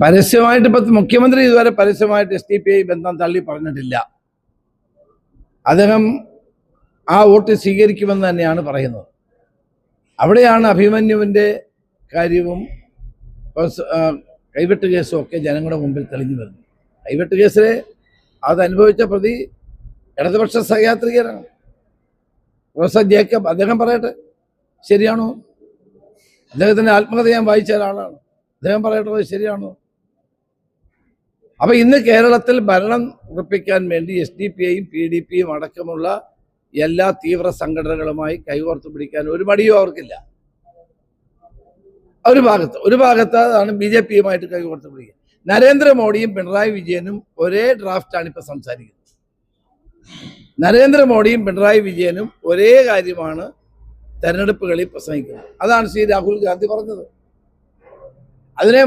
പരസ്യമായിട്ട് ഇപ്പൊ മുഖ്യമന്ത്രി ഇതുവരെ പരസ്യമായിട്ട് SDPI ബന്ധം തള്ളി പറഞ്ഞിട്ടില്ല. അദ്ദേഹം ആ വോട്ട് സ്വീകരിക്കുമെന്ന് തന്നെയാണ് പറയുന്നത്. അവിടെയാണ് അഭിമന്യുവിൻ്റെ കാര്യവും കൈവെട്ട് കേസും ഒക്കെ ജനങ്ങളുടെ മുമ്പിൽ തെളിഞ്ഞു വരുന്നത്. കൈവെട്ട് കേസിലെ അത് അനുഭവിച്ച പ്രതി ഇടതുപക്ഷ സഹയാത്രികരാണ് പ്രൊഫസർ ജേക്കബ്. അദ്ദേഹം പറയട്ടെ, ശരിയാണോ? അദ്ദേഹത്തിൻ്റെ ആത്മകഥ ഞാൻ വായിച്ച ഒരാളാണ്. അദ്ദേഹം പറയട്ടെ, ശരിയാണോ? അപ്പൊ ഇന്ന് കേരളത്തിൽ ഭരണം ഉറപ്പിക്കാൻ വേണ്ടി SDPIയും PDPയും അടക്കമുള്ള എല്ലാ തീവ്ര സംഘടനകളുമായി കൈകോർത്ത് പിടിക്കാൻ ഒരു മടിയും അവർക്കില്ല. ഒരു ഭാഗത്ത് അതാണ് BJPയുമായിട്ട് കൈകോർത്ത് പിടിക്കുക. നരേന്ദ്രമോദിയും പിണറായി വിജയനും ഒരേ ഡ്രാഫ്റ്റാണ് ഇപ്പൊ സംസാരിക്കുന്നത്. നരേന്ദ്രമോദിയും പിണറായി വിജയനും ഒരേ കാര്യമാണ് തെരഞ്ഞെടുപ്പുകളിൽ പ്രസംഗിക്കുന്നത്. അതാണ് ശ്രീ രാഹുൽ ഗാന്ധി പറഞ്ഞത്. അതിനെ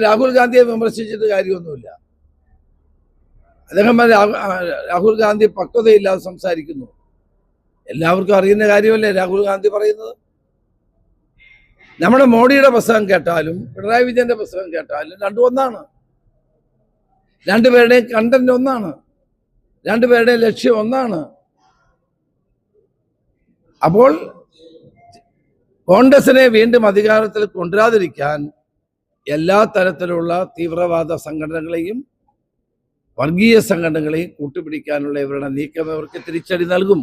രാഹുൽ ഗാന്ധിയെ വിമർശിച്ചിട്ട് കാര്യമൊന്നുമില്ല. അദ്ദേഹം രാഹുൽ ഗാന്ധി പക്വതയില്ലാതെ സംസാരിക്കുന്നു. എല്ലാവർക്കും അറിയുന്ന കാര്യമല്ലേ രാഹുൽ ഗാന്ധി പറയുന്നത്. നമ്മുടെ മോഡിയുടെ പുസ്തകം കേട്ടാലും പിണറായി വിജയന്റെ പുസ്തകം കേട്ടാലും രണ്ടും ഒന്നാണ്. രണ്ടുപേരുടെയും കണ്ടന്റ് ഒന്നാണ്. രണ്ടുപേരുടെയും ലക്ഷ്യം ഒന്നാണ്. അപ്പോൾ കോൺഗ്രസിനെ വീണ്ടും അധികാരത്തിൽ കൊണ്ടുവരാതിരിക്കാൻ എല്ലാ തരത്തിലുള്ള തീവ്രവാദ സംഘടനകളെയും വർഗീയ സംഘടനകളെയും കൂട്ടുപിടിക്കാനുള്ള ഇവരുടെ നീക്കം ഇവർക്ക് തിരിച്ചടി നൽകും.